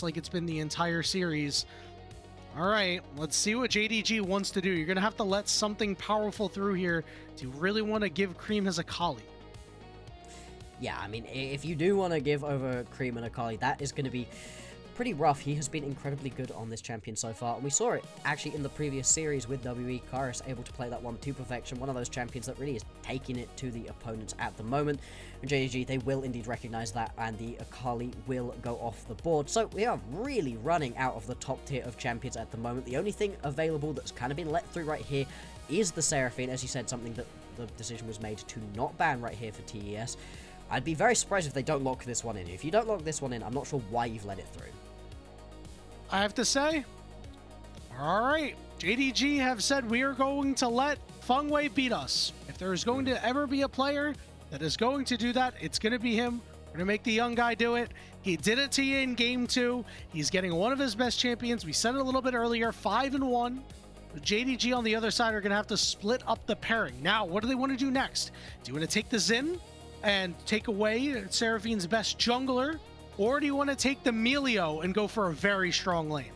like it's been the entire series. All right, let's see what JDG wants to do. You're going to have to let something powerful through here. Do you really want to give Creme his Akali? Yeah, I mean, if you do want to give over Creme and Akali, that is going to be pretty rough. He has been incredibly good on this champion so far, and we saw it actually in the previous series with WE. Karis able to play that one to perfection, one of those champions that really is taking it to the opponents at the moment. And JDG, they will indeed recognize that, and the Akali will go off the board. So we are really running out of the top tier of champions at the moment. The only thing available that's kind of been let through right here is the Seraphine, as you said, something that the decision was made to not ban right here for TES. I'd be very surprised if they don't lock this one in. If you don't lock this one in, I'm not sure why you've let it through. I have to say, all right, JDG have said we are going to let Fengyue beat us. If there is going to ever be a player that is going to do that, it's going to be him. We're going to make the young guy do it. He did it to you in Game 2. He's getting one of his best champions. We said it a little bit earlier, 5-1. JDG on the other side are going to have to split up the pairing. Now, what do they want to do next? Do you want to take the Xin and take away Seraphine's best jungler? Or do you want to take the Melio and go for a very strong lane?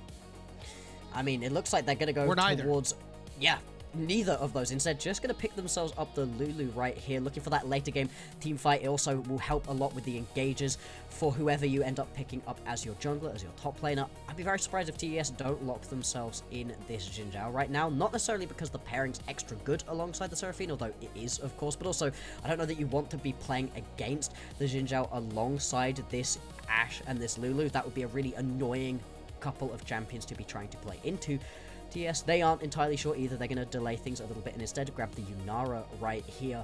I mean, it looks like they're going to go towards... Yeah, neither of those. Instead, just going to pick themselves up the Lulu right here, looking for that later game team fight. It also will help a lot with the engages for whoever you end up picking up as your jungler, as your top laner. I'd be very surprised if TES don't lock themselves in this JunJia right now. Not necessarily because the pairing's extra good alongside the Seraphine, although it is, of course, but also I don't know that you want to be playing against the JunJia alongside this Ashe and this Lulu. That would be a really annoying couple of champions to be trying to play into. TES, they aren't entirely sure either. They're going to delay things a little bit and instead grab the Yunara right here.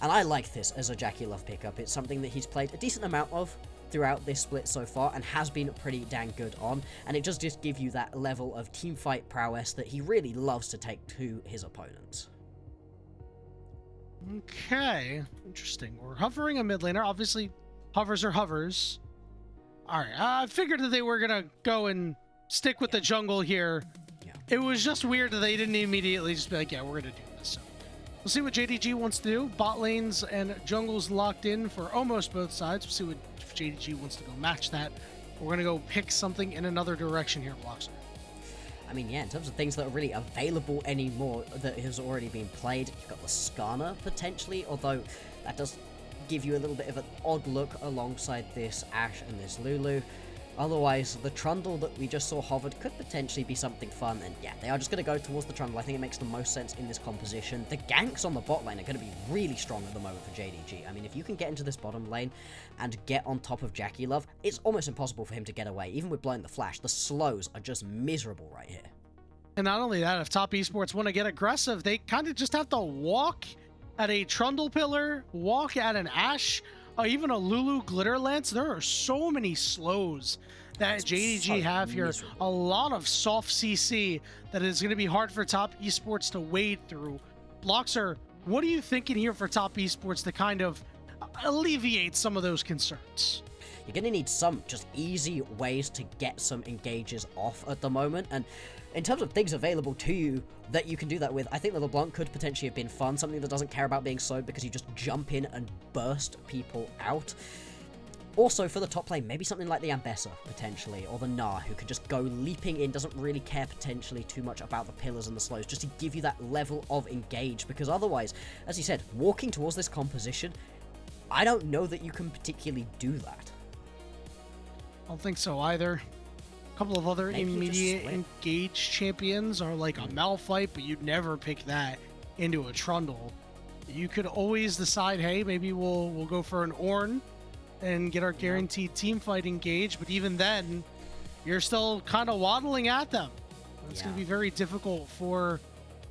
And I like this as a JiaQi love pickup. It's something that he's played a decent amount of throughout this split so far and has been pretty dang good on. And it does just give you that level of teamfight prowess that he really loves to take to his opponents. Okay, interesting. We're hovering a mid laner. Obviously, hovers are hovers. All right, I figured that they were going to go and stick with the jungle here. It was just weird that they didn't immediately just be like, yeah, we're going to do this. So we'll see what JDG wants to do. Bot lanes and jungles locked in for almost both sides. We'll see what if JDG wants to go match that. We're going to go pick something in another direction here, Bloxer. I mean, yeah, in terms of things that are really available anymore that has already been played, you've got the Skarner potentially, although that does give you a little bit of an odd look alongside this Ashe and this Lulu. Otherwise, the Trundle that we just saw hovered could potentially be something fun, and yeah, they are just going to go towards the Trundle. I think it makes the most sense in this composition. The ganks on the bot lane are going to be really strong at the moment for JDG. I mean, if you can get into this bottom lane and get on top of JiaQi Love, it's almost impossible for him to get away. Even with blowing the flash, the slows are just miserable right here. And not only that, if top esports want to get aggressive, they kind of just have to walk at a Trundle pillar, walk at an Ashe, even a Lulu Glitter Lance. There are so many slows that JDG have here. Miserable. A lot of soft CC that is going to be hard for top esports to wade through. Bloxer, what are you thinking here for top esports to kind of alleviate some of those concerns? You're going to need some just easy ways to get some engages off at the moment, and in terms of things available to you that you can do that with, I think the LeBlanc could potentially have been fun, something that doesn't care about being slowed because you just jump in and burst people out. Also, for the top lane, maybe something like the Ambessa, potentially, or the Gnar, who can just go leaping in, doesn't really care potentially too much about the pillars and the slows, just to give you that level of engage, because otherwise, as you said, walking towards this composition, I don't know that you can particularly do that. I don't think so either. A couple of other immediate engage champions are like a Malphite, but you'd never pick that into a Trundle. You could always decide, hey, maybe we'll go for an Ornn and get our guaranteed team fight engage, but even then, you're still kind of waddling at them. It's going to be very difficult for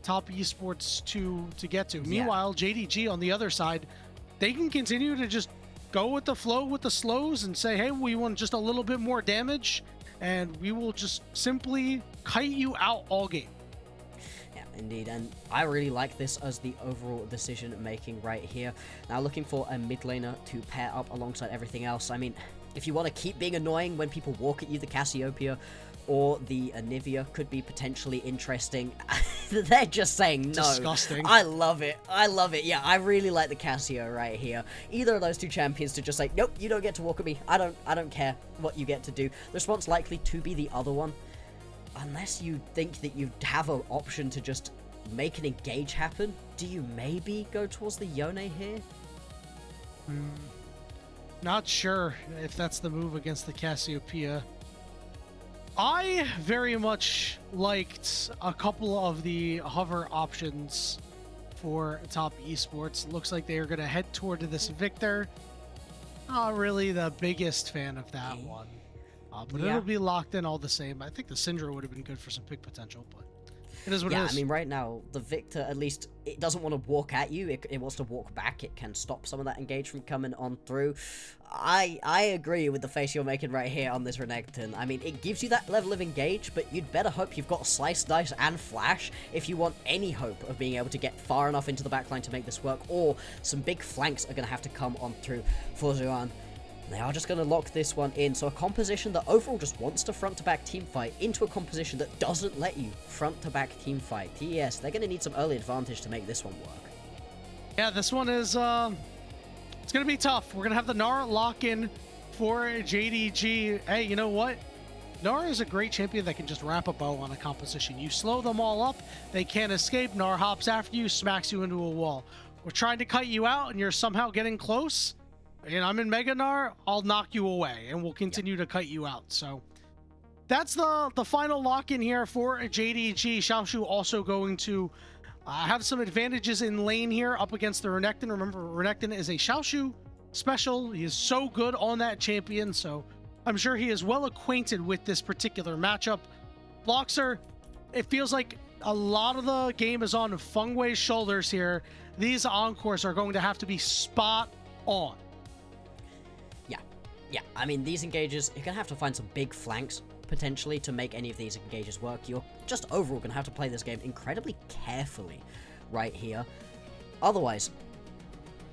top esports to get to. Meanwhile, JDG on the other side, they can continue to just go with the flow with the slows and say, hey, we want just a little bit more damage, and we will just simply kite you out all game. Yeah, indeed, and I really like this as the overall decision making right here. Now looking for a mid laner to pair up alongside everything else. I mean, If you want to keep being annoying when people walk at you, the Cassiopeia or the Anivia could be potentially interesting. They're just saying no. Disgusting. I love it. I love it. Yeah, I really like the Cassio right here. Either of those two champions to just say, nope, you don't get to walk at me. I don't care what you get to do. The response likely to be the other one. Unless you think that you have an option to just make an engage happen, do you maybe go towards the Yone here? Not sure if that's the move against the Cassiopeia. I very much liked a couple of the hover options for top esports. Looks like they are going to head toward this Victor. Not really the biggest fan of that one. But it'll be locked in all the same. I think the Syndra would have been good for some pick potential, but it is what it is. I mean, right now, the Victor, at least, it doesn't want to walk at you. It wants to walk back. It can stop some of that engage from coming on through. I agree with the face you're making right here on this Renekton. I mean, it gives you that level of engage, but you'd better hope you've got Slice, Dice, and Flash if you want any hope of being able to get far enough into the backline to make this work, or some big flanks are going to have to come on through for Xuan. They are just going to lock this one in. So a composition that overall just wants to front-to-back teamfight into a composition that doesn't let you front-to-back teamfight. TES, they're going to need some early advantage to make this one work. Yeah, this one is, it's going to be tough. We're going to have the Gnar lock-in for JDG. Hey, you know what? Gnar is a great champion that can just wrap a bow on a composition. You slow them all up, they can't escape. Gnar hops after you, smacks you into a wall. We're trying to cut you out, and you're somehow getting close. And I'm in Mega Gnar, I'll knock you away, and we'll continue to cut you out. So that's the final lock-in here for JDG. Xiaoxu also going to have some advantages in lane here up against the Renekton. Remember, Renekton is a Xiaoxu special. He is so good on that champion, so I'm sure he is well acquainted with this particular matchup. Bloxer, it feels like a lot of the game is on Fenghue's shoulders here. These encores are going to have to be spot on. Yeah, I mean, these engages, you're going to have to find some big flanks, potentially, to make any of these engages work. You're just overall going to have to play this game incredibly carefully right here. Otherwise,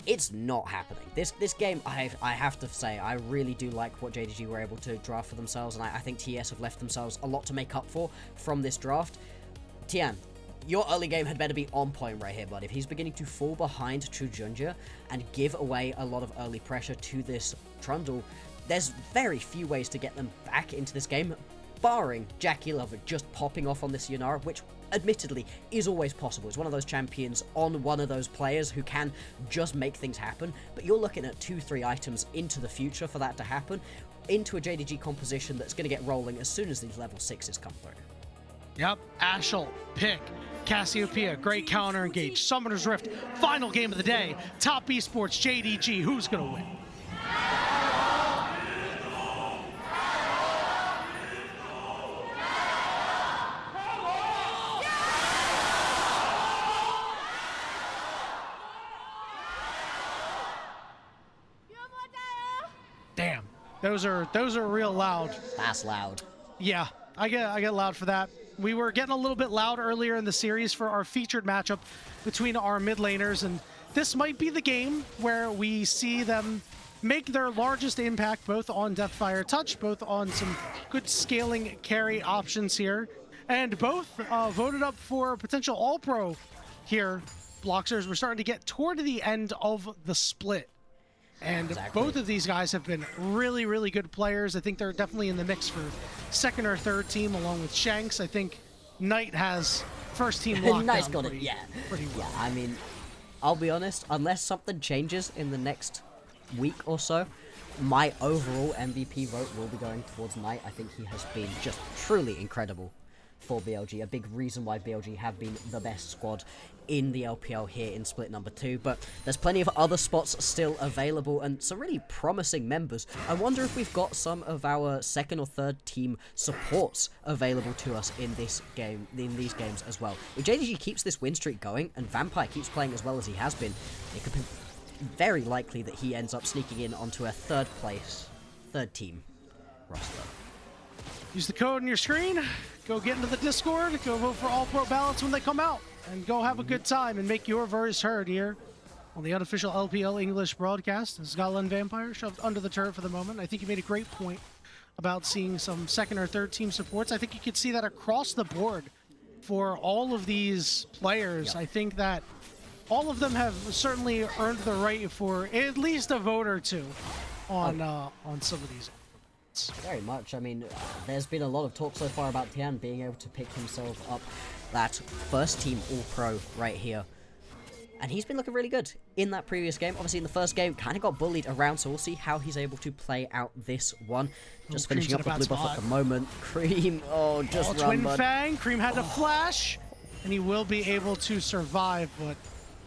it's not happening. This game, I have to say, I really do like what JDG were able to draft for themselves, and I think TES have left themselves a lot to make up for from this draft. Tian, your early game had better be on point right here, bud. If he's beginning to fall behind True JunJia and give away a lot of early pressure to this Trundle, there's very few ways to get them back into this game, barring JiaQi Lover just popping off on this Yunara, which admittedly is always possible. It's one of those champions on one of those players who can just make things happen, but you're looking at 2-3 items into the future for that to happen, into a JDG composition that's going to get rolling as soon as these level 6s come through. Yep, Ashel, pick, Cassiopeia, great counter engage, Summoner's Rift, final game of the day, top esports, JDG, who's gonna win? Damn, those are real loud. That's loud. Yeah, I get loud for that. We were getting a little bit loud earlier in the series for our featured matchup between our mid laners, and this might be the game where we see them make their largest impact, both on Deathfire Touch, both on some good scaling carry options here, and both voted up for potential All-Pro here. Bloxers, we're starting to get toward the end of the split. And both of these guys have been really, really good players. I think they're definitely in the mix for second or third team, along with Shanks. I think Knight has first team locked Knight's down got it, yeah. Pretty well. Yeah, I mean, I'll be honest, unless something changes in the next week or so, my overall MVP vote will be going towards Knight. I think he has been just truly incredible for BLG. A big reason why BLG have been the best squad in the LPL here in split number 2, but there's plenty of other spots still available and some really promising members. I wonder if we've got some of our second or third team supports available to us in this game, in these games as well. If JDG keeps this win streak going and Vampire keeps playing as well as he has been, it could be very likely that he ends up sneaking in onto a third team roster. Use the code on your screen, go get into the Discord, go vote for all pro ballots when they come out, and go have a good time and make your voice heard here on the unofficial LPL English broadcast as Gala and Vampire shoved under the turret for the moment. I think you made a great point about seeing some second or third team supports. I think you could see that across the board for all of these players. Yep. I think that all of them have certainly earned the right for at least a vote or two on some of these. Very much. I mean, there's been a lot of talk so far about Tian being able to pick himself up that first team All-Pro right here. And he's been looking really good in that previous game. Obviously, in the first game, kind of got bullied around, so we'll see how he's able to play out this one. Just finishing up with blue buff at the moment. Creme, just run, Twin Fang, Creme had to flash, and he will be able to survive, but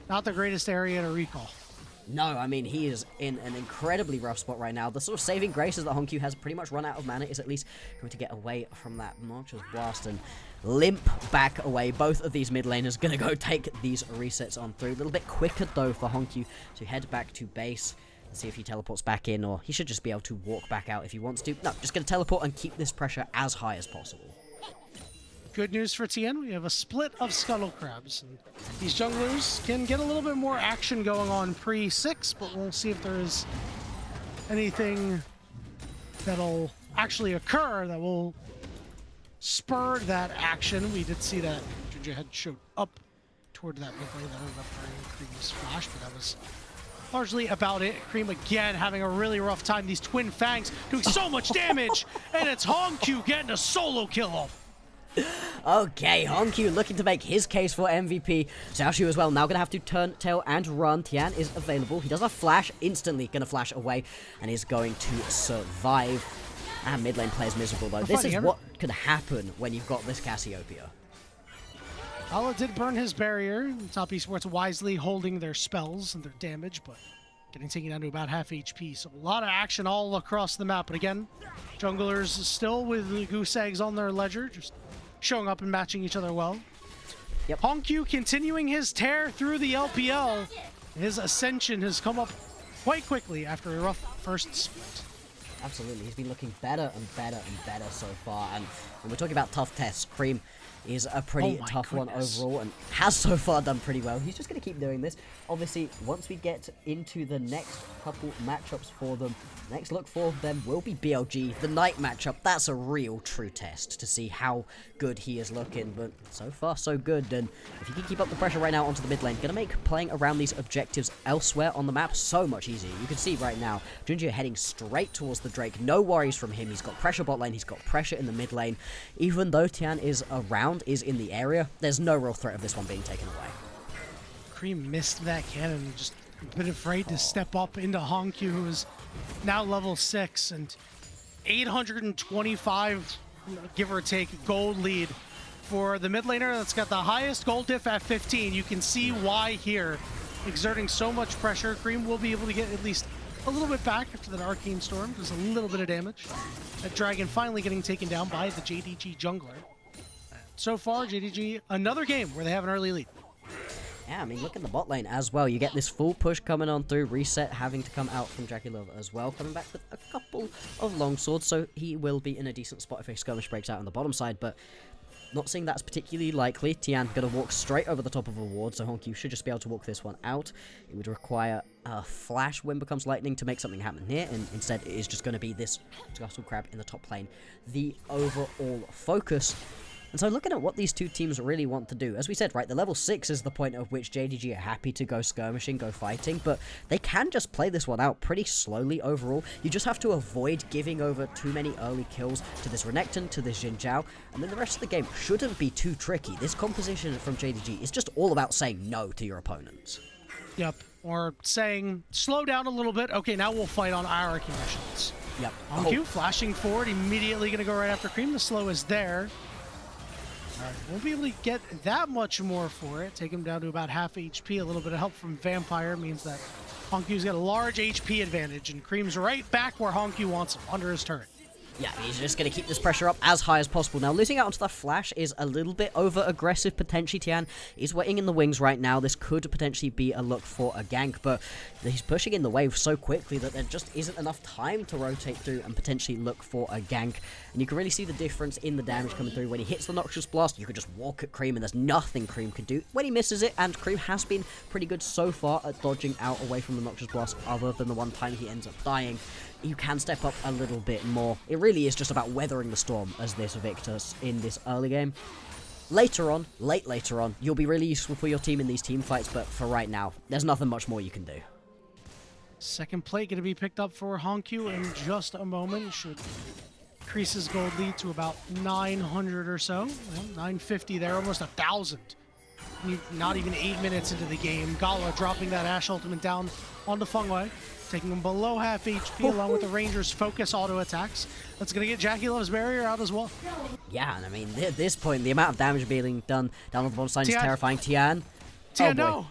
not the greatest area to recall. No, I mean, he is in an incredibly rough spot right now. The sort of saving graces that HongQ has pretty much run out of mana is at least going to get away from that monstrous blast and limp back away. Both of these mid laners going to go take these resets on through. A little bit quicker, though, for HongQ to head back to base and see if he teleports back in, or he should just be able to walk back out if he wants to. No, just going to teleport and keep this pressure as high as possible. Good news for Tien, we have a split of Scuttle Crabs. And these junglers can get a little bit more action going on pre-6, but we'll see if there is anything that'll actually occur that will spur that action. We did see that JunJia had showed up toward that mid lane that ended up burning Creme's flash, but that was largely about it. Creme again having a really rough time. These Twin Fangs doing so much damage, and it's HongQ getting a solo kill off. Okay, HongQ looking to make his case for MVP. Xiaoxu as well, now going to have to turn, tail, and run. Tian is available. He does a flash, instantly going to flash away, and is going to survive. And mid lane plays miserable, though. This is what could happen when you've got this Cassiopeia. Gala did burn his barrier. Top Esports wisely holding their spells and their damage, but getting taken down to about half HP. So a lot of action all across the map. But again, junglers still with the goose eggs on their ledger, just showing up and matching each other well. Yep. HongQ continuing his tear through the LPL. His ascension has come up quite quickly after a rough first split. Absolutely, he's been looking better and better and better so far. And when we're talking about tough tests, Creme is a pretty tough one overall and has so far done pretty well. He's just going to keep doing this. Obviously, once we get into the next couple matchups for them, next look for them will be BLG, the night matchup. That's a real true test to see how good he is looking, but so far so good. And if he can keep up the pressure right now onto the mid lane, going to make playing around these objectives elsewhere on the map so much easier. You can see right now, JunJia heading straight towards the Drake. No worries from him. He's got pressure bot lane, he's got pressure in the mid lane. Even though Tian is around, is in the area, there's no real threat of this one being taken away. Creme missed that cannon, just a bit afraid to step up into HongQ, who is now level 6 and 825, give or take, gold lead for the mid laner that's got the highest gold diff at 15. You can see why here, exerting so much pressure. Creme will be able to get at least a little bit back after that Arcane Storm, does a little bit of damage. That Dragon finally getting taken down by the JDG jungler. So far, JDG, another game where they have an early lead. Yeah, I mean, look at the bot lane as well. You get this full push coming on through, reset having to come out from JiaQi as well, coming back with a couple of longswords, so he will be in a decent spot if a skirmish breaks out on the bottom side, but not seeing that's particularly likely. Tian going to walk straight over the top of a ward, so HongQ should just be able to walk this one out. It would require a flash when becomes lightning to make something happen here, and instead it is just going to be this Scuttle Crab in the top lane. The overall focus. And so looking at what these two teams really want to do, as we said, right, the level 6 is the point at which JDG are happy to go skirmishing, go fighting, but they can just play this one out pretty slowly overall. You just have to avoid giving over too many early kills to this Renekton, to this JinZhao, and then the rest of the game shouldn't be too tricky. This composition from JDG is just all about saying no to your opponents. Yep, or saying, slow down a little bit, okay, now we'll fight on our conditions. Yep. HongQ flashing forward, immediately going to go right after Creme. The slow is there. Alright, won't be able to get that much more for it. Take him down to about half HP. A little bit of help from Vampire means that HongQ's got a large HP advantage, and Creme's right back where HongQ wants him, under his turret. Yeah, he's just going to keep this pressure up as high as possible. Now, losing out onto the flash is a little bit over-aggressive, potentially. Tian is waiting in the wings right now. This could potentially be a look for a gank, but he's pushing in the wave so quickly that there just isn't enough time to rotate through and potentially look for a gank. And you can really see the difference in the damage coming through. When he hits the Noxious Blast, you could just walk at Creme, and there's nothing Creme could do when he misses it, and Creme has been pretty good so far at dodging out away from the Noxious Blast, other than the one time he ends up dying. You can step up a little bit more. It really is just about weathering the storm as this Victus in this early game. Later on, later on, you'll be really useful for your team in these team fights, but for right now, there's nothing much more you can do. Second plate going to be picked up for HongQ in just a moment. Should increase his gold lead to about 900 or so. Well, 950 there, almost 1,000. Not even 8 minutes into the game. Gala dropping that Ashe ultimate down on the Fengyue, taking him below half HP along with the Rangers' focus auto attacks. That's going to get JiaQi Love's barrier out as well. Yeah, and I mean, at this point, the amount of damage being done down on the bottom side is terrifying. Tian, oh no!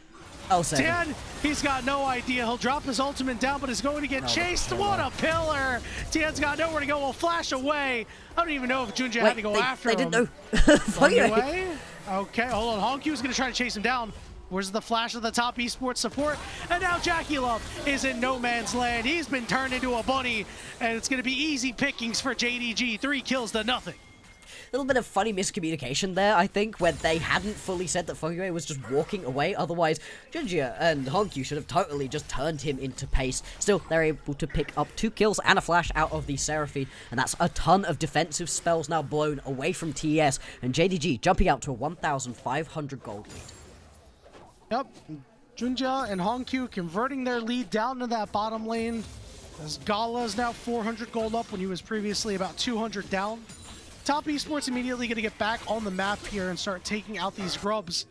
Oh, Tian, he's got no idea. He'll drop his ultimate down, but is going to get chased. What a pillar! Tian's got nowhere to go. Will flash away. I don't even know if JunJia had to go after him. They didn't know. Away. Okay, hold on. HongQ is going to try to chase him down. Where's the flash of the top esports support? And now JiaQi Love is in no man's land. He's been turned into a bunny, and it's going to be easy pickings for JDG. 3 kills to nothing. A little bit of funny miscommunication there, I think, where they hadn't fully said that Fengyue was just walking away. Otherwise, JunJia and HongQ should have totally just turned him into paste. Still, they're able to pick up 2 kills and a flash out of the Seraphine, and that's a ton of defensive spells now blown away from TES, and JDG jumping out to a 1,500 gold lead. Yep, JunJia and HongQ converting their lead down to that bottom lane, as Gala is now 400 gold up when he was previously about 200 down. Top esports immediately going to get back on the map here and start taking out these grubs.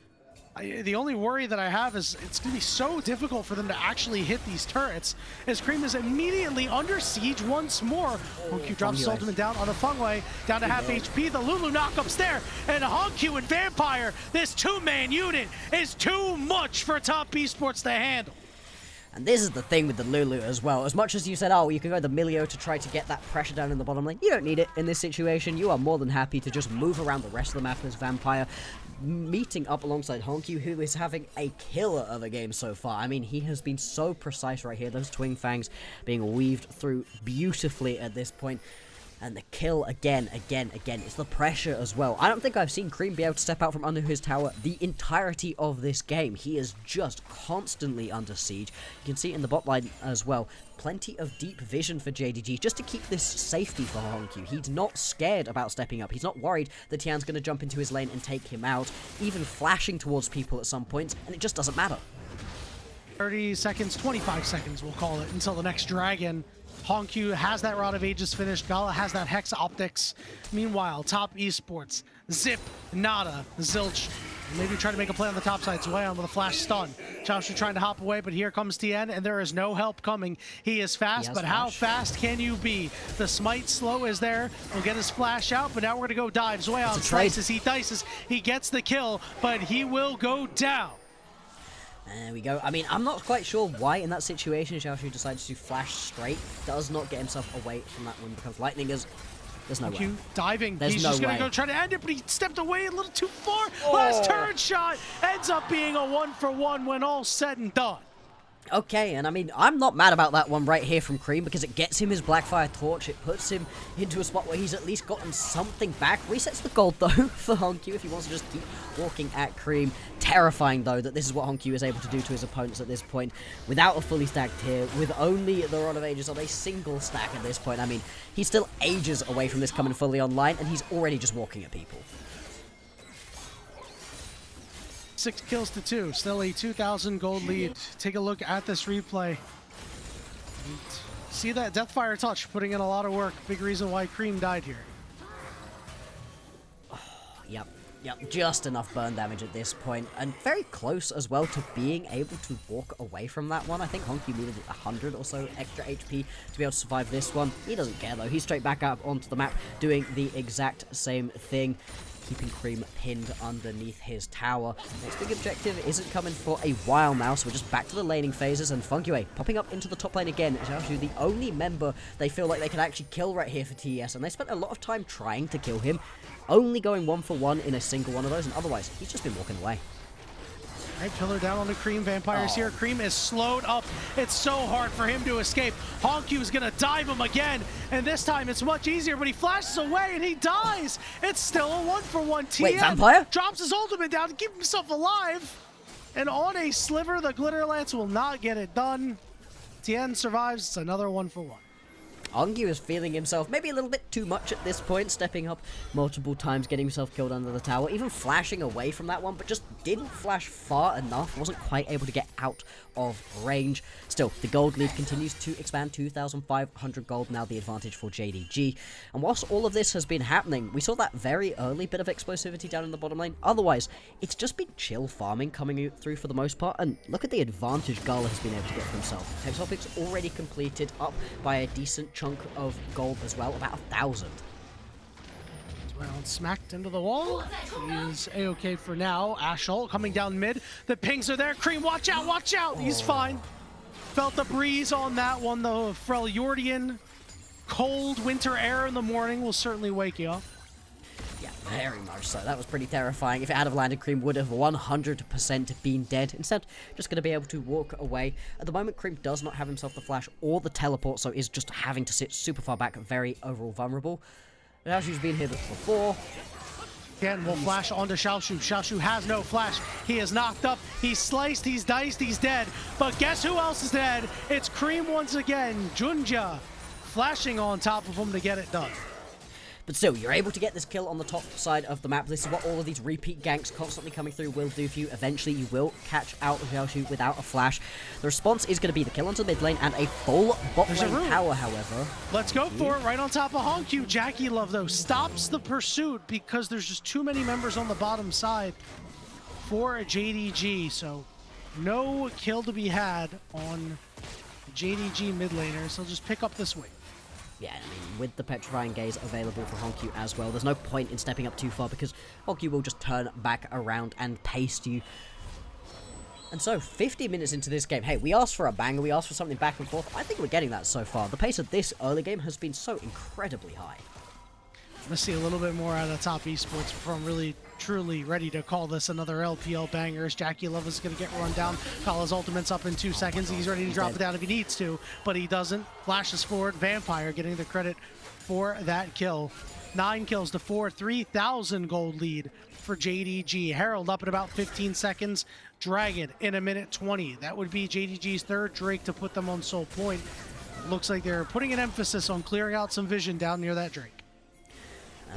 The only worry that I have is it's going to be so difficult for them to actually hit these turrets, as Creme is immediately under siege once more. HongQ drops his ultimate down on the Fengyue, down to half HP. The Lulu knockup's there, and HongQ and Vampire, this 2-man unit is too much for top esports to handle. And this is the thing with the Lulu as well. As much as you said, oh, you can go the Milio to try to get that pressure down in the bottom lane, you don't need it in this situation. You are more than happy to just move around the rest of the map as Vampire, meeting up alongside HongQ, who is having a killer of a game so far. I mean, he has been so precise right here. Those Twin Fangs being weaved through beautifully at this point. And the kill again. It's the pressure as well. I don't think I've seen Creme be able to step out from under his tower the entirety of this game. He is just constantly under siege. You can see it in the bot line as well. Plenty of deep vision for JDG just to keep this safety for HongQ. He's not scared about stepping up. He's not worried that Tian's going to jump into his lane and take him out, even flashing towards people at some points, and it just doesn't matter. 30 seconds, 25 seconds, we'll call it, until the next dragon. HongQ has that Rod of Ages finished. Gala has that Hex Optics. Meanwhile, top esports, Zip, Nada, Zilch. Maybe try to make a play on the top side. Zweon with a flash stun. Xiaoxu trying to hop away, but here comes Tien, and there is no help coming. He is fast, but how fast can you be? The smite slow is there. He'll get his flash out, but now we're going to go dive. Zweon slices, he dices, he gets the kill, but he will go down. There we go. I mean, I'm not quite sure why in that situation Xiaoxu decides to flash straight. Does not get himself away from that when it becomes lightning. There's no way. Diving. He's just going to go try to end it, but he stepped away a little too far. Last turn shot ends up being a 1-for-1 when all said and done. Okay, and I mean, I'm not mad about that one right here from Creme because it gets him his Blackfire Torch. It puts him into a spot where he's at least gotten something back. Resets the gold, though, for HongQ if he wants to just keep walking at Creme. Terrifying, though, that this is what HongQ is able to do to his opponents at this point without a fully stacked tier, with only the Rod of Ages on a single stack at this point. I mean, he's still ages away from this coming fully online, and he's already just walking at people. 6 kills to 2, still a 2,000 gold lead. Take a look at this replay. See that Deathfire touch, putting in a lot of work. Big reason why Creme died here. Oh, yep, just enough burn damage at this point, and very close as well to being able to walk away from that one. I think HongQ needed 100 or so extra HP to be able to survive this one. He doesn't care though, he's straight back up onto the map doing the exact same thing. keeping Creme pinned underneath his tower. Next big objective isn't coming for a while now, so we're just back to the laning phases, and Fengyue popping up into the top lane again. Xiaoxu, the only member they feel like they can actually kill right here for TES, and they spent a lot of time trying to kill him, only going 1-for-1 in a single one of those, and otherwise, he's just been walking away. Right, pillar down on the Creme Vampires here. Creme is slowed up. It's so hard for him to escape. HongQ is going to dive him again, and this time it's much easier, but he flashes away and he dies. It's still a 1-for-1. TN Wait, Vampire? drops his ultimate down to keep himself alive. And on a sliver, the Glitter Lance will not get it done. TN survives. It's another 1-for-1. HongQ is feeling himself maybe a little bit too much at this point, stepping up multiple times, getting himself killed under the tower, even flashing away from that one, but just didn't flash far enough, wasn't quite able to get out of range. Still, the gold lead continues to expand, 2,500 gold now the advantage for JDG. And whilst all of this has been happening, we saw that very early bit of explosivity down in the bottom lane. Otherwise, it's just been chill farming coming through for the most part, and look at the advantage Gala has been able to get for himself. Textopic's already completed, up by a decent chunk of gold as well, about 1,000. Well, smacked into the wall. He is A-okay for now. Ashol coming down mid. The pings are there. Creme, watch out, watch out. He's fine. Felt the breeze on that one, though. Freljordian cold winter air in the morning will certainly wake you up. Yeah, very much so. That was pretty terrifying. If it had have landed, Creme would have 100% been dead. Instead, just going to be able to walk away. At the moment, Creme does not have himself the flash or the teleport, so is just having to sit super far back, very overall vulnerable. Xiaoxu's been here before. Again, we'll flash onto Xiaoxu. Xiaoxu has no flash. He is knocked up. He's sliced. He's diced. He's dead. But guess who else is dead? It's Creme once again. JunJia flashing on top of him to get it done. But still, you're able to get this kill on the top side of the map. This is what all of these repeat ganks constantly coming through will do for you. Eventually, you will catch out Xiaoxu without a flash. The response is going to be the kill onto the mid lane and a full bot lane tower, however. Let's go for it right on top of HongQ. JiaQi Love, though, stops the pursuit because there's just too many members on the bottom side for JDG. So no kill to be had on JDG mid laners. He'll just pick up this wave. Yeah, I mean, with the Petrifying Gaze available for HongQ as well, there's no point in stepping up too far because HongQ will just turn back around and paste you. And so, 50 minutes into this game, hey, we asked for a banger, we asked for something back and forth. I think we're getting that so far. The pace of this early game has been so incredibly high. I'm going to see a little bit more out of top esports before I'm really, truly ready to call this another LPL banger. JiaQi Love is going to get run down. Gala's ultimate's up in 2 seconds. He's ready to drop it down if he needs to, but he doesn't. Flashes forward. Vampire getting the credit for that kill. 9 kills to 4. 3,000 gold lead for JDG. Herald up in about 15 seconds. Dragon in 1:20. That would be JDG's third Drake to put them on soul point. Looks like they're putting an emphasis on clearing out some vision down near that Drake.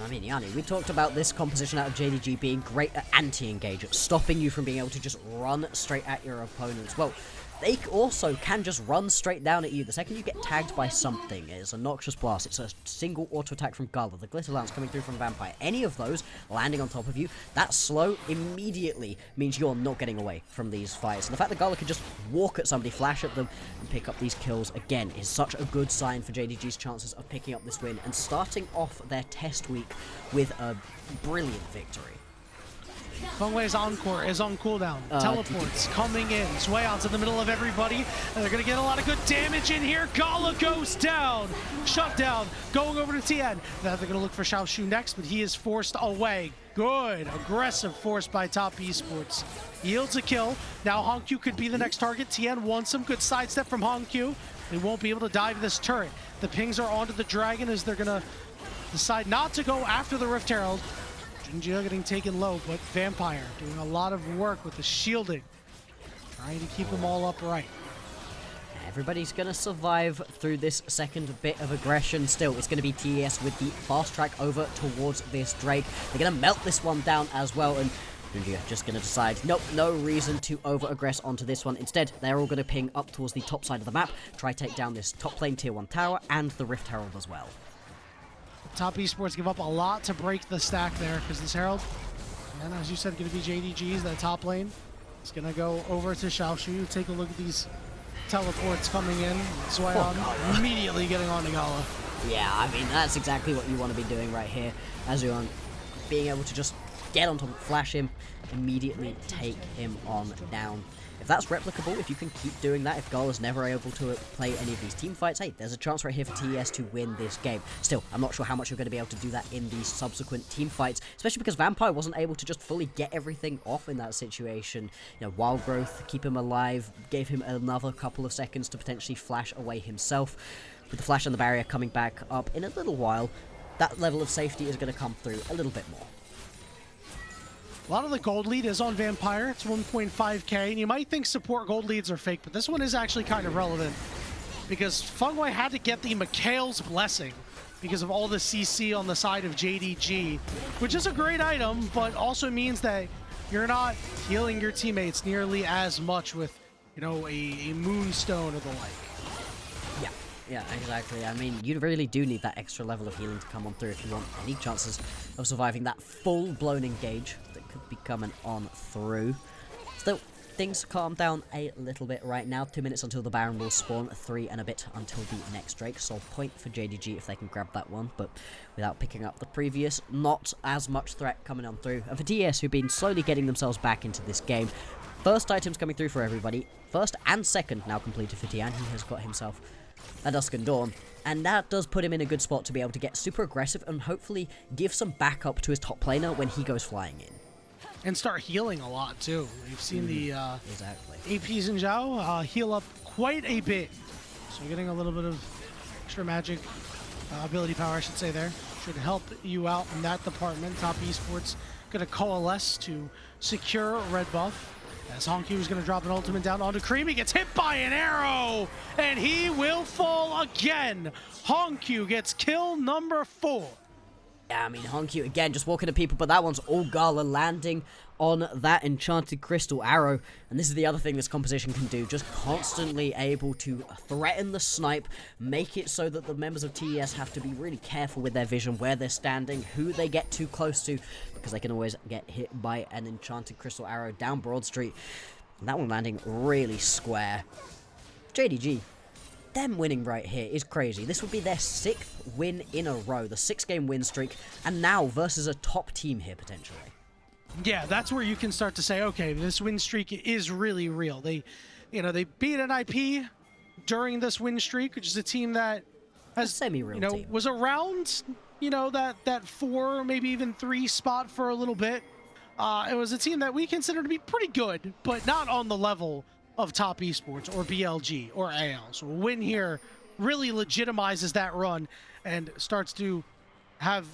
I mean, Yanni, we talked about this composition out of JDG being great at anti-engage, at stopping you from being able to just run straight at your opponents. Well, they also can just run straight down at you. The second you get tagged by something, it's a Noxious Blast, it's a single auto attack from Gala, the Glitter Lance coming through from Vampire, any of those landing on top of you, that slow immediately means you're not getting away from these fights. And the fact that Gala can just walk at somebody, flash at them, and pick up these kills, again, is such a good sign for JDG's chances of picking up this win and starting off their test week with a brilliant victory. Fengwe's Encore is on cooldown. Teleports coming in. Swayon's in the middle of everybody, and they're going to get a lot of good damage in here. Gala goes down. Shut down. Going over to TN. They're going to look for Xiaoxu next, but he is forced away. Good. Aggressive force by top esports. Yields a kill. Now HongQ could be the next target. TN wants some good sidestep from HongQ. They won't be able to dive this turret. The pings are onto the Dragon as they're going to decide not to go after the Rift Herald. JunJia getting taken low, but Vampire doing a lot of work with the shielding, trying to keep them all upright. Everybody's going to survive through this second bit of aggression. Still, it's going to be TES with the fast track over towards this Drake. They're going to melt this one down as well, and JunJia just going to decide, nope, no reason to over-aggress onto this one. Instead, they're all going to ping up towards the top side of the map, try take down this top lane tier 1 tower and the Rift Herald as well. Top esports give up a lot to break the stack there because this Herald, and as you said, going to be JDG's, that top lane. It's going to go over to Xiaoxu. Take a look at these teleports coming in. Swayon immediately getting on to Gala. Yeah, I mean, that's exactly what you want to be doing right here. Azuan being able to just get on top, flash him, immediately take him on down. If that's replicable, if you can keep doing that, if Gala's never able to play any of these team fights, hey, there's a chance right here for TES to win this game. Still, I'm not sure how much you're going to be able to do that in these subsequent team fights, especially because Vampire wasn't able to just fully get everything off in that situation. You know, Wild Growth, keep him alive, gave him another couple of seconds to potentially flash away himself. With the flash on the barrier coming back up in a little while, that level of safety is going to come through a little bit more. A lot of the gold lead is on Vampire. It's 1.5k, and you might think support gold leads are fake, but this one is actually kind of relevant because Fengyue had to get the Mikhail's Blessing because of all the CC on the side of JDG, which is a great item, but also means that you're not healing your teammates nearly as much with, you know, a Moonstone or the like. Yeah, exactly. I mean, you really do need that extra level of healing to come on through if you want any chances of surviving that full-blown engage that could be coming on through. Still, things calm down a little bit right now. 2 minutes until the Baron will spawn, 3 and a bit until the next Drake. So point for JDG if they can grab that one, but without picking up the previous, not as much threat coming on through. And for TES, who've been slowly getting themselves back into this game, first items coming through for everybody. First and second now completed for Tian. He has got himself a Dusk and Dawn, and that does put him in a good spot to be able to get super aggressive and hopefully give some backup to his top laner when he goes flying in. And start healing a lot too. We've seen the exactly. APs and Xiao heal up quite a bit. So getting a little bit of extra magic ability power, I should say there. Should help you out in that department. Top Esports going to coalesce to secure red buff. As HongQ is going to drop an ultimate down onto Creme. He gets hit by an arrow, and he will fall again. HongQ gets kill number 4. Yeah, I mean, HongQ again just walking to people, but that one's all Gala landing on that enchanted crystal arrow. And this is the other thing this composition can do, just constantly able to threaten the snipe, make it so that the members of TES have to be really careful with their vision, where they're standing, who they get too close to, because they can always get hit by an enchanted crystal arrow down Broad Street. And that one landing really square. JDG, them winning right here is crazy. This would be their 6th win in a row, the 6-game win streak, and now versus a top team here potentially. Yeah, that's where you can start to say, okay, this win streak is really real. They beat an IP during this win streak, which is a team that has semi-real team. Was around, that 4, maybe even 3 spot for a little bit. It was a team that we consider to be pretty good, but not on the level of Top Esports or BLG or AL. So a win here really legitimizes that run and starts to have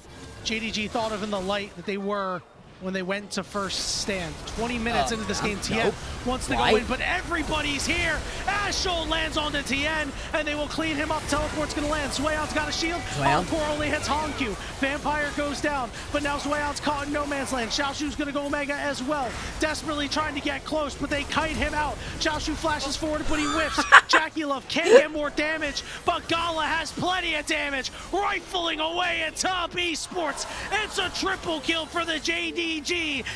JDG thought of in the light that they were when they went to first stand. 20 minutes into this game, Tien wants to go in, but everybody's here. Ashol lands onto Tien, and they will clean him up. Teleport's gonna land. Swayout's got a shield. Encore only hits HongQ. Vampire goes down, but now Swayout's caught in no man's land. Xiaoxu's gonna go Omega as well. Desperately trying to get close, but they kite him out. Xiaoxu flashes forward, but he whiffs. JiaQi can't get more damage, but Gala has plenty of damage, rifling away at Top Esports. It's a triple kill for the JDG,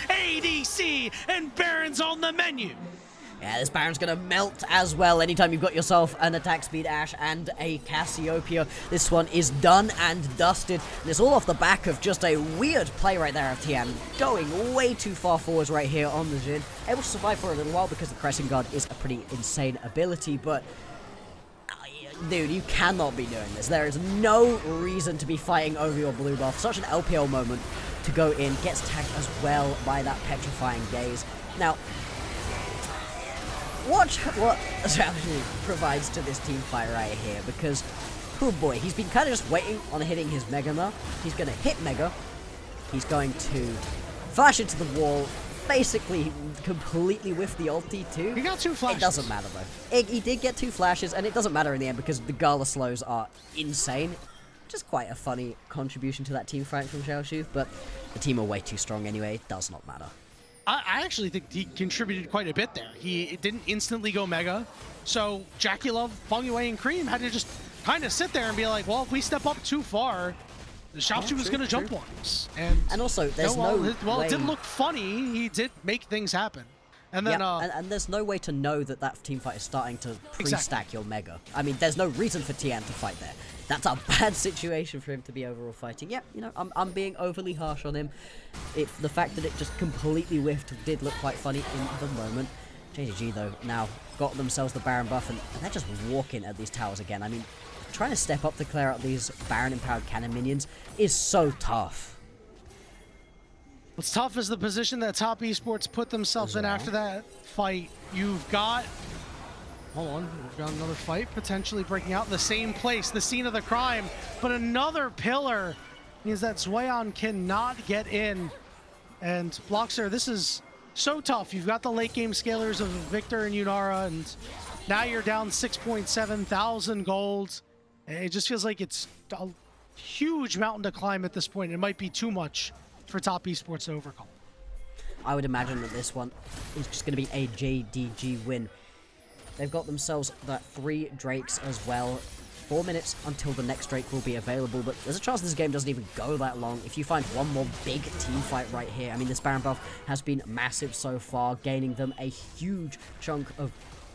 ADC, and Baron's on the menu. Yeah, this Baron's gonna melt as well anytime you've got yourself an attack speed Ashe and a Cassiopeia. This one is done and dusted. And it's all off the back of just a weird play right there of Tian, going way too far forwards right here on the Jhin. Able to survive for a little while because the Crescent Guard is a pretty insane ability, but dude, you cannot be doing this. There is no reason to be fighting over your blue buff. Such an LPL moment to go in. Gets tagged as well by that petrifying gaze. Now, watch what Xiaoxu provides to this team fight right here, because, oh boy, he's been kind of just waiting on hitting his Mega now. He's going to hit Mega. He's going to flash into the wall. Basically, completely whiff the ulti too. He got 2 flashes. It doesn't matter though. He did get 2 flashes, and it doesn't matter in the end because the Gala slows are insane. Just quite a funny contribution to that team fight from Xiaoxu, but the team are way too strong anyway. It does not matter. I actually think he contributed quite a bit there. He didn't instantly go Mega, so JiaQi, Fengyue, and Creme had to just kind of sit there and be like, well, if we step up too far, the Xiaoxu was going to jump on us. And also, there's no way... it didn't look funny. He did make things happen. And then, and there's no way to know that that team fight is starting to pre-stack your Mega. I mean, there's no reason for Tian to fight there. That's a bad situation for him to be overall fighting. Yeah, you know, I'm being overly harsh on him. The fact that it just completely whiffed did look quite funny in the moment. JDG, though, now got themselves the Baron buff, and they're just walking at these towers again. I mean, trying to step up to clear out these Baron-empowered cannon minions is so tough. What's tough is the position that Top Esports put themselves in after that fight. You've got... Hold on, we've got another fight potentially breaking out in the same place, the scene of the crime, but another pillar means that Xueyan cannot get in. And Bloxer, this is so tough. You've got the late game scalers of Victor and Yunara, and now you're down 6.7 thousand gold. It just feels like it's a huge mountain to climb at this point. It might be too much for Top Esports to overcome. I would imagine that this one is just going to be a JDG win. They've got themselves that 3 Drakes as well. 4 minutes until the next Drake will be available, but there's a chance this game doesn't even go that long. If you find one more big team fight right here, I mean, this Baron buff has been massive so far, gaining them a huge chunk of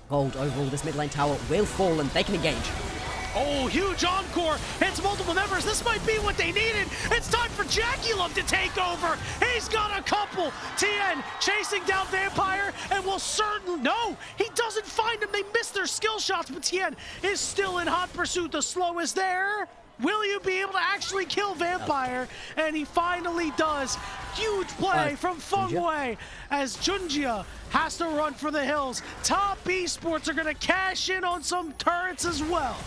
gold overall. This mid lane tower will fall and they can engage. Oh, huge encore. Hits multiple members. This might be what they needed. It's time for JiaQi to take over. He's got a couple. TN chasing down Vampire and will certainly... No, he doesn't find him. They missed their skill shots, but TN is still in hot pursuit. The slow is there. Will you be able to actually kill Vampire? And he finally does. Huge play from Fengyue as JunJia has to run for the hills. Top Esports are going to cash in on some turrets as well.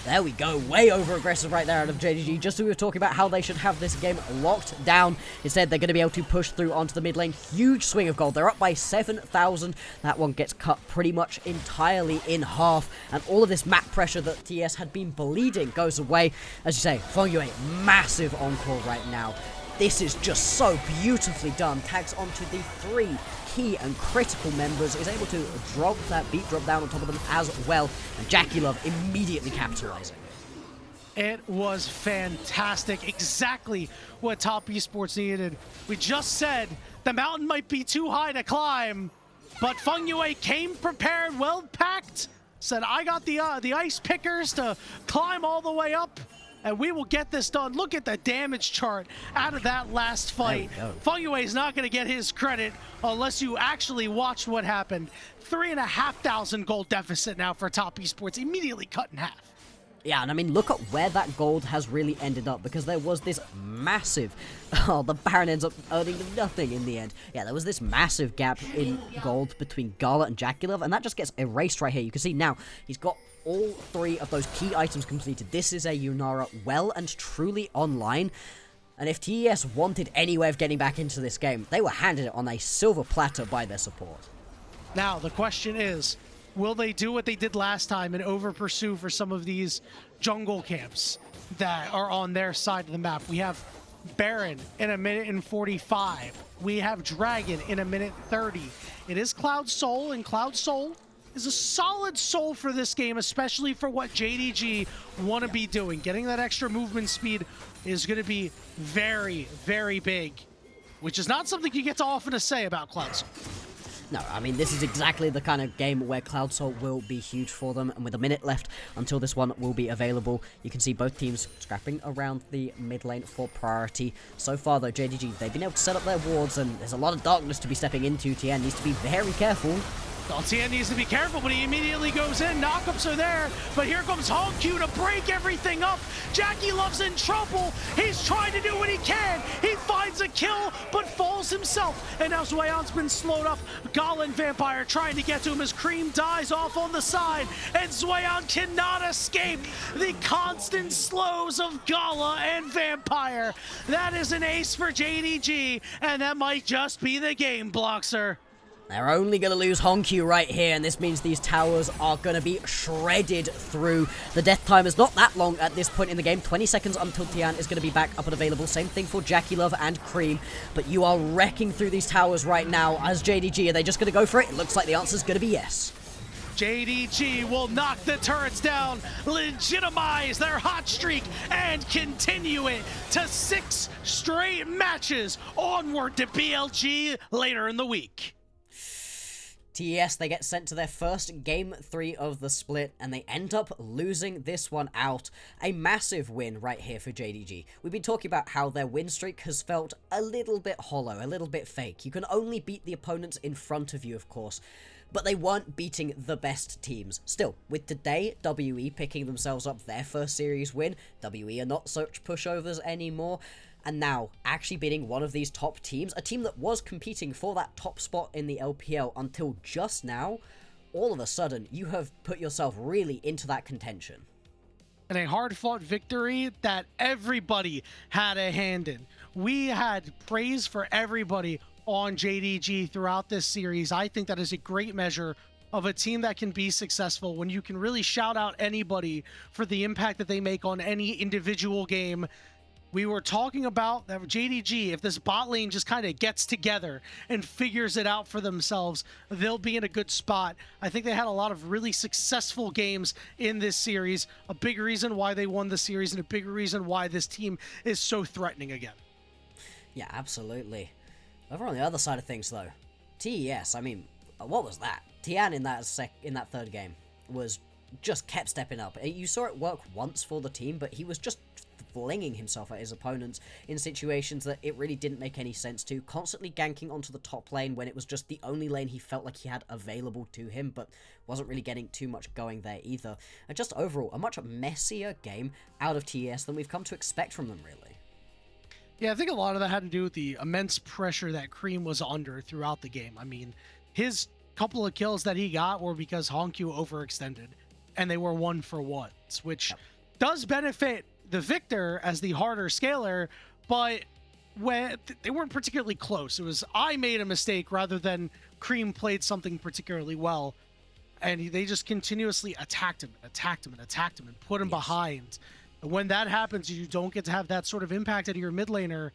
There we go, way over aggressive right there out of JDG, just as we were talking about how they should have this game locked down. Instead, they're going to be able to push through onto the mid lane. Huge swing of gold. They're up by 7,000. That one gets cut pretty much entirely in half, and all of this map pressure that TES had been bleeding goes away. As you say, Fengyue, massive encore right now. This is just so beautifully done. Tags onto the 3 key and critical members, is able to drop that beat drop down on top of them as well, and JiaQi immediately capitalizing. It was fantastic, exactly what Top Esports needed. We just said the mountain might be too high to climb, but Fengyue came prepared, well packed, said I got the ice pickers to climb all the way up, and we will get this done. Look at the damage chart out of that last fight. Fengyue is not going to get his credit unless you actually watched what happened. 3,500 gold deficit now for Top Esports, immediately cut in half. Yeah, and I mean, look at where that gold has really ended up, because there was this massive... Oh, the Baron ends up earning nothing in the end. Yeah, there was this massive gap in gold between Gala and JiaQi, and that just gets erased right here. You can see now he's got all 3 of those key items completed. This is a Yunara well and truly online. And if TES wanted any way of getting back into this game, they were handed it on a silver platter by their support. Now, the question is, will they do what they did last time and over-pursue for some of these jungle camps that are on their side of the map? We have Baron in 1:45. We have Dragon in 1:30. It is Cloud Soul, and Cloud Soul is a solid soul for this game, especially for what JDG want to be doing. Getting that extra movement speed is going to be very, very big, which is not something you get to often to say about Cloud Soul. No, I mean, this is exactly the kind of game where Cloud Soul will be huge for them, and with a minute left until this one will be available, you can see both teams scrapping around the mid lane for priority. So far, though, JDG, they've been able to set up their wards, and there's a lot of darkness to be stepping into. TN needs to be very careful. Well, TN needs to be careful, but he immediately goes in. Knockups are there, but here comes HongQ to break everything up. JiaQi in trouble. He's trying to do what he can. He finds a kill, but falls himself. And now Xueyan's been slowed up. Gala and Vampire trying to get to him as Creme dies off on the side, and Xueyan cannot escape the constant slows of Gala and Vampire. That is an ace for JDG, and that might just be the game, Bloxer. They're only going to lose HongQ right here, and this means these towers are going to be shredded through. The death time is not that long at this point in the game. 20 seconds until Tian is going to be back up and available. Same thing for JiaQi and Creme. But you are wrecking through these towers right now as JDG. Are they just going to go for it? It looks like the answer is going to be yes. JDG will knock the turrets down, legitimize their hot streak, and continue it to 6 straight matches onward to BLG later in the week. TES, they get sent to their first Game 3 of the split, and they end up losing this one out. A massive win right here for JDG. We've been talking about how their win streak has felt a little bit hollow, a little bit fake. You can only beat the opponents in front of you, of course, but they weren't beating the best teams. Still, with today, WE picking themselves up their first series win, WE are not such pushovers anymore, and now actually beating one of these top teams, a team that was competing for that top spot in the LPL until just now, all of a sudden, you have put yourself really into that contention. And a hard-fought victory that everybody had a hand in. We had praise for everybody on JDG throughout this series. I think that is a great measure of a team that can be successful when you can really shout out anybody for the impact that they make on any individual game. We were talking about that JDG, if this bot lane just kind of gets together and figures it out for themselves, they'll be in a good spot. I think they had a lot of really successful games in this series. A big reason why they won the series and a big reason why this team is so threatening again. Yeah, absolutely. Over on the other side of things, though, TES, I mean, what was that? Tian in that third game was just kept stepping up. You saw it work once for the team, but he was just flinging himself at his opponents in situations that it really didn't make any sense to, constantly ganking onto the top lane when it was just the only lane he felt like he had available to him, but wasn't really getting too much going there either. And just overall, a much messier game out of TES than we've come to expect from them, really. Yeah, I think a lot of that had to do with the immense pressure that Creme was under throughout the game. I mean, his couple of kills that he got were because HongQ overextended, and they were 1-for-1s, which does benefit the victor as the harder scaler, but when they weren't particularly close. It was I made a mistake rather than Creme played something particularly well, and they just continuously attacked him and put him behind. And when that happens, you don't get to have that sort of impact at your mid laner.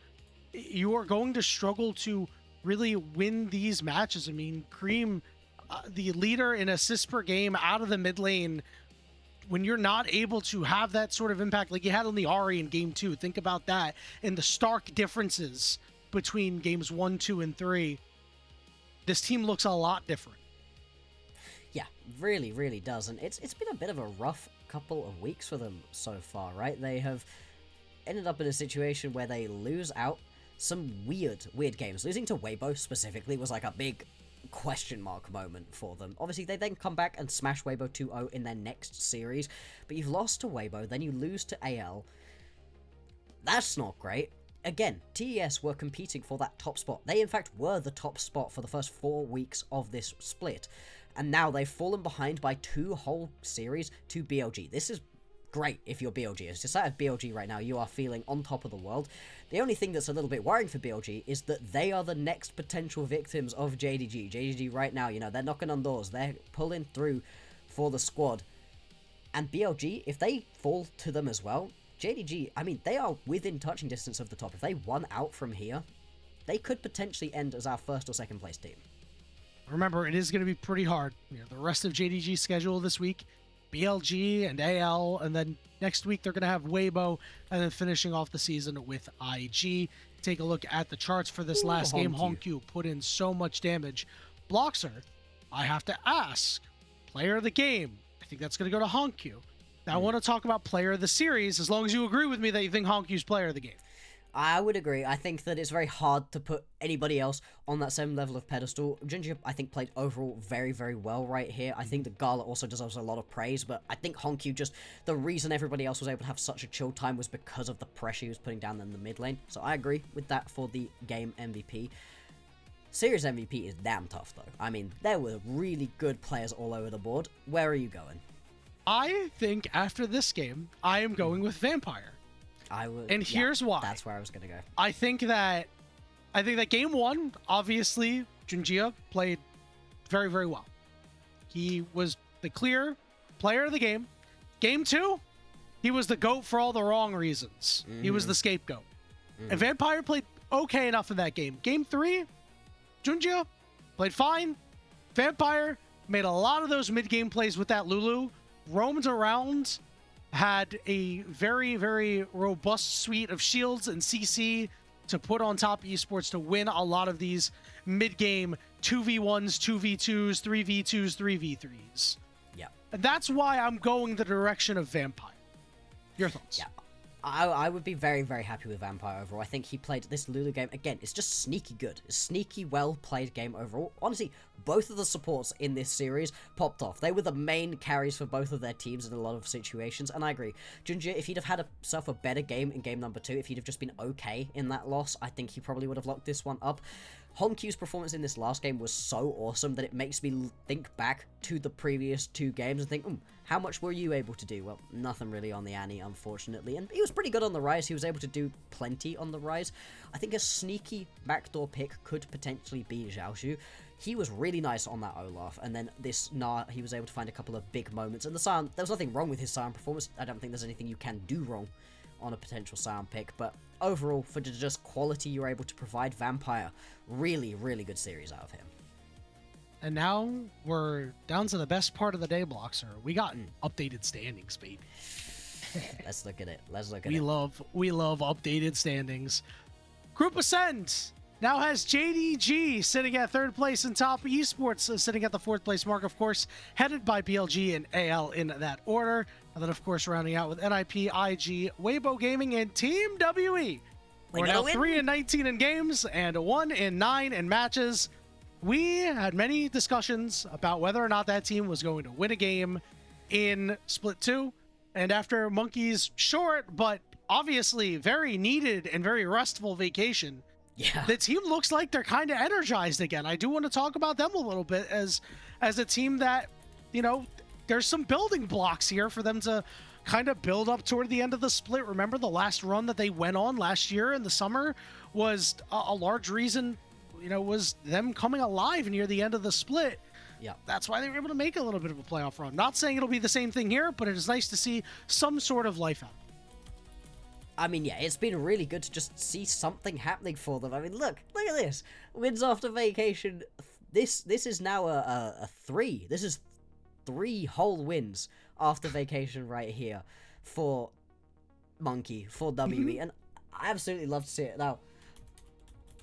You are going to struggle to really win these matches. I mean, Creme, the leader in assists per game out of the mid lane, when you're not able to have that sort of impact like you had on the Ahri in game 2, think about that and the stark differences between games 1, 2, and 3. This team looks a lot different. Yeah, really, really does. And it's been a bit of a rough couple of weeks for them so far, right? They have ended up in a situation where they lose out some weird games. Losing to Weibo specifically was like a big question mark moment for them. Obviously, they then come back and smash Weibo 2-0 in their next series, but you've lost to Weibo, then you lose to AL. That's not great. Again, TES were competing for that top spot. They, in fact, were the top spot for the first 4 weeks of this split, and now they've fallen behind by 2 whole series to BLG. This is great if you're BLG. As you're sat at BLG right now, you are feeling on top of the world. The only thing that's a little bit worrying for BLG is that they are the next potential victims of JDG. JDG right now, you know, they're knocking on doors. They're pulling through for the squad. And BLG, if they fall to them as well, JDG, I mean, they are within touching distance of the top. If they won out from here, they could potentially end as our first or second place team. Remember, it is going to be pretty hard. You know, the rest of JDG's schedule this week, BLG and AL, and then next week they're going to have Weibo, and then finishing off the season with IG. Take a look at the charts for this last game. HongQ put in so much damage. Bloxer, I have to ask, player of the game. I think that's going to go to HongQ. Now I want to talk about player of the series, as long as you agree with me that you think HongQ's player of the game. I would agree. I think that it's very hard to put anybody else on that same level of pedestal. JunJia, I think, played overall very, very well right here. I think that Gala also deserves a lot of praise, but I think HongQ just, the reason everybody else was able to have such a chill time was because of the pressure he was putting down in the mid lane. So I agree with that for the game MVP. Series MVP is damn tough, though. I mean, there were really good players all over the board. Where are you going? I think after this game, I am going with Vampire. I would, and here's why. That's where I was going to go. I think that game 1, obviously, JunJia played very, very well. He was the clear player of the game. Game 2, he was the GOAT for all the wrong reasons. He was the scapegoat. And Vampire played okay enough in that game. Game 3, JunJia played fine. Vampire made a lot of those mid-game plays with that Lulu, roamed around, had a very, very robust suite of shields and CC, to put on Top Esports to win a lot of these mid-game 2v1s, 2v2s, 3v2s, 3v3s. Yeah. And that's why I'm going the direction of Vampire. Your thoughts? Yeah. I would be very, very happy with Vampire overall. I think he played this Lulu game, again, it's just sneaky good. A sneaky, well-played game overall. Honestly, both of the supports in this series popped off. They were the main carries for both of their teams in a lot of situations, and I agree. JunJia, if he'd have had himself a better game in game number 2, if he'd have just been okay in that loss, I think he probably would have locked this one up. HongQ's performance in this last game was so awesome that it makes me think back to the previous 2 games and think, how much were you able to do? Well, nothing really on the Annie, unfortunately. And he was pretty good on the Rise. He was able to do plenty on the Rise. I think a sneaky backdoor pick could potentially be Xiaoxu. He was really nice on that Olaf. And then this he was able to find a couple of big moments. And the Sion, there was nothing wrong with his Sion performance. I don't think there's anything you can do wrong on a potential Sion pick. But overall, for just quality you're able to provide, Vampire, really, really good series out of him. And now we're down to the best part of the day, Bloxer. We got updated standings, baby. Let's look at it. Let's look at it. We love updated standings. Group Ascend now has JDG sitting at 3rd place and Top Esports sitting at the 4th place mark, of course, headed by BLG and AL in that order. And then, of course, rounding out with NIP, IG, Weibo Gaming, and Team WE. We're now 3-19 in games and 1-9 in matches. We had many discussions about whether or not that team was going to win a game in Split 2. And after Monkey's short, but obviously very needed and very restful vacation, the team looks like they're kind of energized again. I do want to talk about them a little bit as a team that, you know, there's some building blocks here for them to kind of build up toward the end of the split. Remember the last run that they went on last year in the summer was a large reason, you know, was them coming alive near the end of the split. Yeah. That's why they were able to make a little bit of a playoff run. Not saying it'll be the same thing here, but it is nice to see some sort of life out. I mean, yeah, it's been really good to just see something happening for them. I mean, look at this. Wins after vacation. This is now a 3. This is 3 whole wins after vacation right here for Monkey, for WE. And I absolutely love to see it. Now,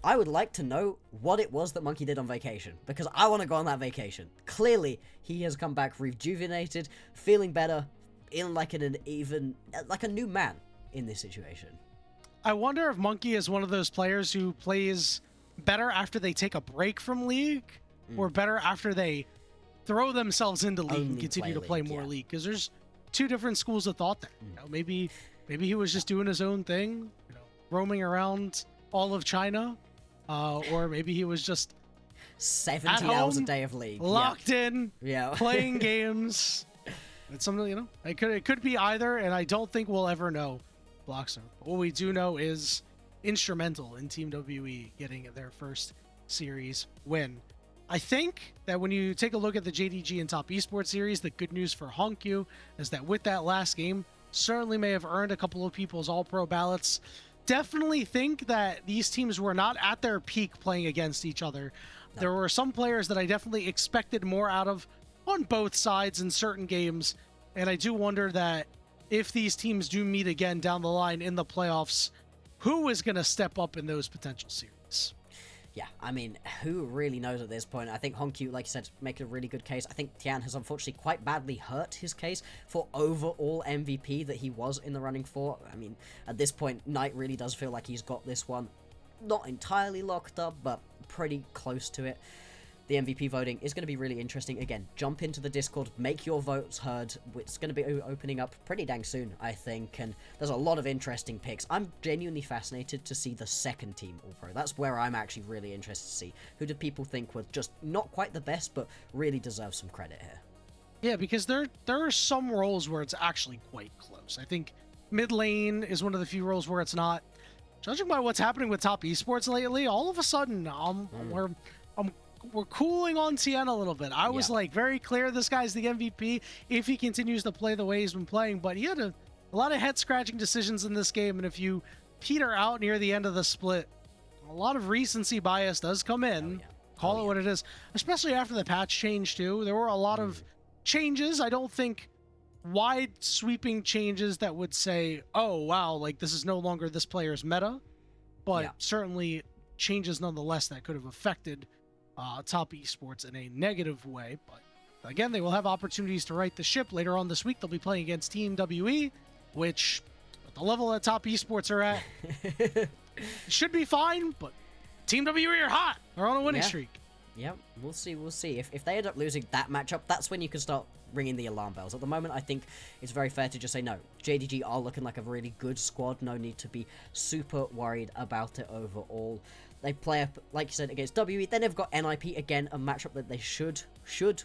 I would like to know what it was that Monkey did on vacation, because I want to go on that vacation. Clearly, he has come back rejuvenated, feeling better, in like a new man in this situation. I wonder if Monkey is one of those players who plays better after they take a break from League, or better after they throw themselves into League and continue to play more League, because there's 2 different schools of thought there. You know, maybe he was just doing his own thing, you know, roaming around all of China. Or maybe he was just 70 hours a day of League, locked in, playing games. It's something, you know, it could be either, and I don't think we'll ever know, Bloxer. What we do know is instrumental in Team WE getting their first series win. I think that when you take a look at the JDG and Top Esports series, the good news for HongQ is that with that last game, certainly may have earned a couple of people's All-Pro ballots. Definitely think that these teams were not at their peak playing against each other. No. There were some players that I definitely expected more out of on both sides in certain games, and I do wonder that if these teams do meet again down the line in the playoffs, who is going to step up in those potential series? Yeah, I mean, who really knows at this point? I think HongQ, like you said, make a really good case. I think Tian has unfortunately quite badly hurt his case for overall MVP that he was in the running for. I mean, at this point, Knight really does feel like he's got this one not entirely locked up, but pretty close to it. The MVP voting is going to be really interesting. Again, jump into the Discord, make your votes heard. It's going to be opening up pretty dang soon, I think, and there's a lot of interesting picks. I'm genuinely fascinated to see the second team All-Pro. That's where I'm actually really interested to see. Who do people think were just not quite the best, but really deserve some credit here? Yeah, because there are some roles where it's actually quite close. I think mid lane is one of the few roles where it's not. Judging by what's happening with Top Esports lately, all of a sudden, we're cooling on Tien a little bit. I was like very clear this guy's the MVP if he continues to play the way he's been playing, but he had a lot of head-scratching decisions in this game, and if you peter out near the end of the split, a lot of recency bias does come in. Call it what it is, especially after the patch change too. There were a lot of changes. I don't think wide sweeping changes that would say, oh wow, like this is no longer this player's meta, but certainly changes nonetheless that could have affected top esports in a negative way. But again, they will have opportunities to right the ship later on this week. They'll be playing against Team WE, which at the level that top esports are at, should be fine, but Team WE are hot. They're on a winning streak. Yep, we'll see, we'll see. If they end up losing that matchup, that's when you can start ringing the alarm bells. At the moment, I think it's very fair to just say, no, JDG are looking like a really good squad. No need to be super worried about it overall. They play up, like you said, against WE. Then they've got NIP, again, a matchup that they should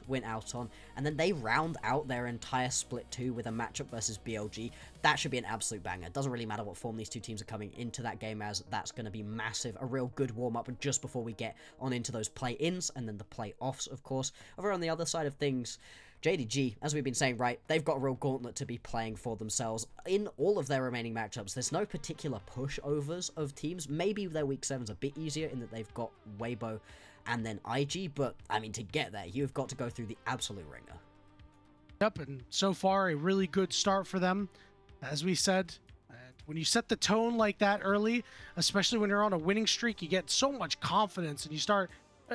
win out on. And then they round out their entire split 2 with a matchup versus BLG. That should be an absolute banger. It doesn't really matter what form these two teams are coming into that game as. That's going to be massive. A real good warm-up just before we get on into those play-ins and then the play-offs, of course. Over on the other side of things, JDG, as we've been saying, right, they've got a real gauntlet to be playing for themselves in all of their remaining matchups. There's no particular pushovers of teams. Maybe their week 7's a bit easier in that they've got Weibo and then IG, but, I mean, to get there, you've got to go through the absolute ringer. Yep, and so far, a really good start for them. As we said, when you set the tone like that early, especially when you're on a winning streak, you get so much confidence, and you start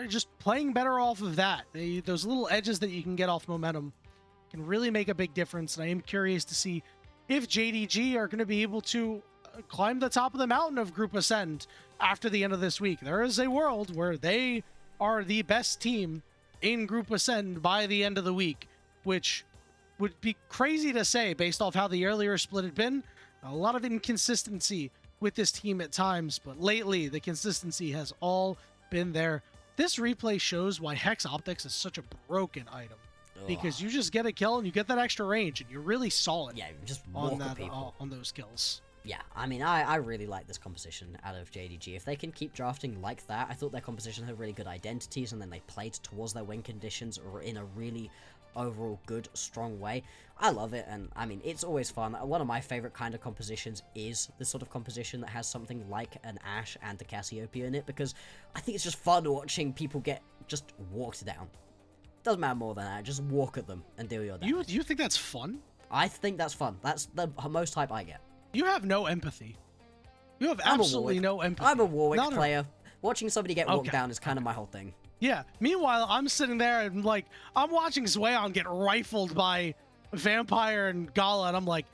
just playing better off of that. Those little edges that you can get off momentum can really make a big difference. And I am curious to see if JDG are going to be able to climb the top of the mountain of Group Ascend after the end of this week. There is a world where they are the best team in Group Ascend by the end of the week, which would be crazy to say based off how the earlier split had been. A lot of inconsistency with this team at times, but lately the consistency has all been there. This replay shows why Hex Optics is such a broken item. Because you just get a kill and you get that extra range and you're really solid. Yeah, just walk on people. On those kills. Yeah, I mean, I really like this composition out of JDG. If they can keep drafting like that, I thought their composition had really good identities, and then they played towards their win conditions in a really overall good, strong way. I love it, and I mean, it's always fun. One of my favorite kind of compositions is the sort of composition that has something like an Ashe and a Cassiopeia in it, because I think it's just fun watching people get just walked down. Doesn't matter more than that, just walk at them and deal your damage. You think that's fun? I think that's fun. That's the most hype I get. You have no empathy. You have absolutely no empathy. I'm a Warwick player. Watching somebody get walked down is kind of my whole thing. Yeah. Meanwhile, I'm sitting there and like, I'm watching Zweon get rifled by Vampire and Gala, and I'm like,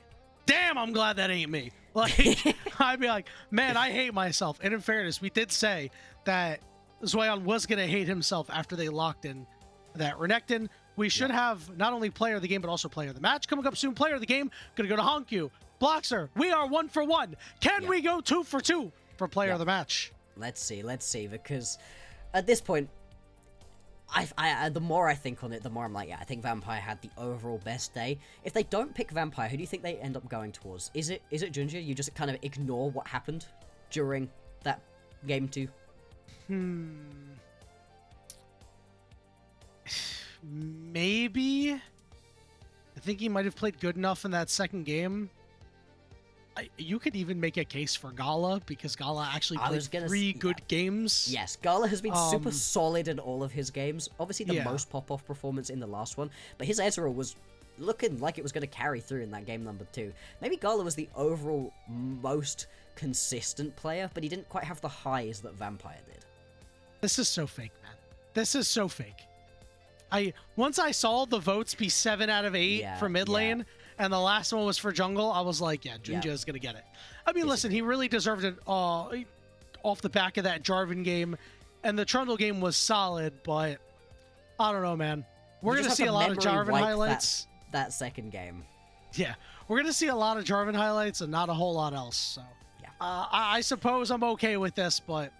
damn, I'm glad that ain't me. Like, I'd be like, man, I hate myself. And in fairness, we did say that Zweon was going to hate himself after they locked in that Renekton. We should have not only player of the game, but also player of the match. Coming up soon, player of the game, going to go to HongQ. Bloxer, we are 1 for 1. Can we go 2 for 2 for player of the match? Let's see, because at this point, the more I think on it, the more I'm like, yeah, I think Vampire had the overall best day. If they don't pick Vampire, who do you think they end up going towards? Is it JunJia? You just kind of ignore what happened during that game 2? Maybe. I think he might have played good enough in that second game. You could even make a case for Gala, because Gala actually played 3 good games. Yes, Gala has been super solid in all of his games. Obviously the most pop-off performance in the last one, but his Ezreal was looking like it was going to carry through in that game number 2. Maybe Gala was the overall most consistent player, but he didn't quite have the highs that Vampire did. This is so fake, man. This is so fake. Once I saw the votes be 7 out of 8 for mid lane, and the last one was for jungle, I was like, yeah, JunJia is going to get it. I mean, listen, he really deserved it off the back of that Jarvan game, and the Trundle game was solid, but I don't know, man. We're going to see a lot of Jarvan highlights. That second game. Yeah, we're going to see a lot of Jarvan highlights and not a whole lot else. So yeah. I suppose I'm okay with this, but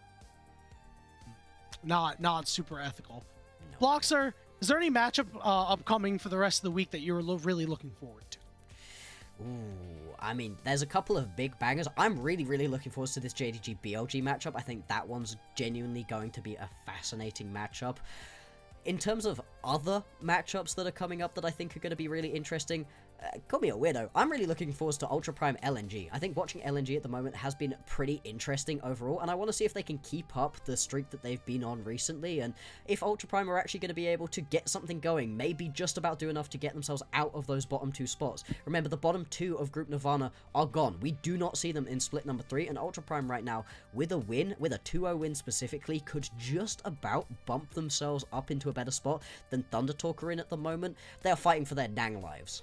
not super ethical. No. Bloxer, is there any matchup upcoming for the rest of the week that you're really looking forward to? Ooh, I mean, there's a couple of big bangers. I'm really looking forward to this JDG BLG matchup. I think that one's genuinely going to be a fascinating matchup. In terms of other matchups that are coming up that I think are going to be really interesting, call me a weirdo, I'm really looking forward to Ultra Prime LNG. I think watching LNG at the moment has been pretty interesting overall, and I want to see if they can keep up the streak that they've been on recently, and if Ultra Prime are actually going to be able to get something going, maybe just about do enough to get themselves out of those bottom 2 spots. Remember, the bottom 2 of Group Nirvana are gone. We do not see them in split number 3, and Ultra Prime right now, with a win, with a 2-0 win specifically, could just about bump themselves up into a better spot than Thunder Talk are in at the moment. They are fighting for their dang lives.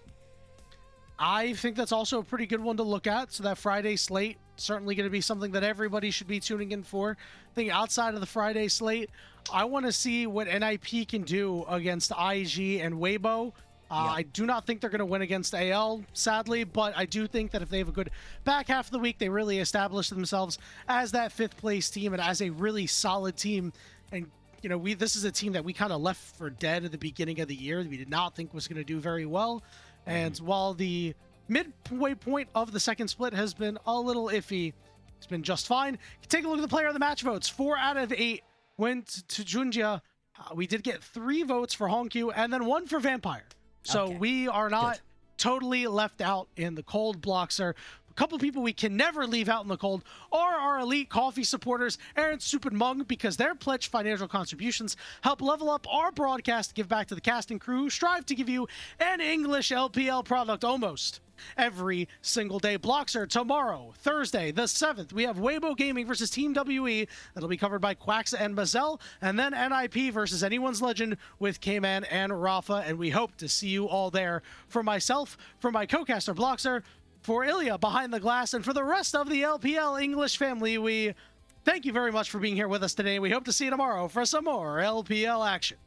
I think that's also a pretty good one to look at. So that Friday slate, certainly going to be something that everybody should be tuning in for. I think outside of the Friday slate, I want to see what NIP can do against IG and Weibo. I do not think they're going to win against AL, sadly, but I do think that if they have a good back half of the week, they really establish themselves as that 5th place team and as a really solid team. And you know, this is a team that we kind of left for dead at the beginning of the year. We did not think was going to do very well. And while the midway point of the second split has been a little iffy, it's been just fine. Take a look at the player of the match votes. 4 out of 8 went to JunJia. We did get 3 votes for HongQ and then 1 for Vampire. So we are not totally left out in the cold. Bloxer. A couple people we can never leave out in the cold are our elite coffee supporters, Aaron, Soup, and Mung, because their pledged financial contributions help level up our broadcast, give back to the cast and crew, strive to give you an English LPL product almost every single day. Bloxer, tomorrow, Thursday, the 7th, we have Weibo Gaming versus Team WE. That'll be covered by Quaxa and Mazel, and then NIP versus Anyone's Legend with K-Man and Rafa, and we hope to see you all there. For myself, for my co-caster Bloxer, for Ilya behind the glass, and for the rest of the LPL English family, we thank you very much for being here with us today. We hope to see you tomorrow for some more LPL action.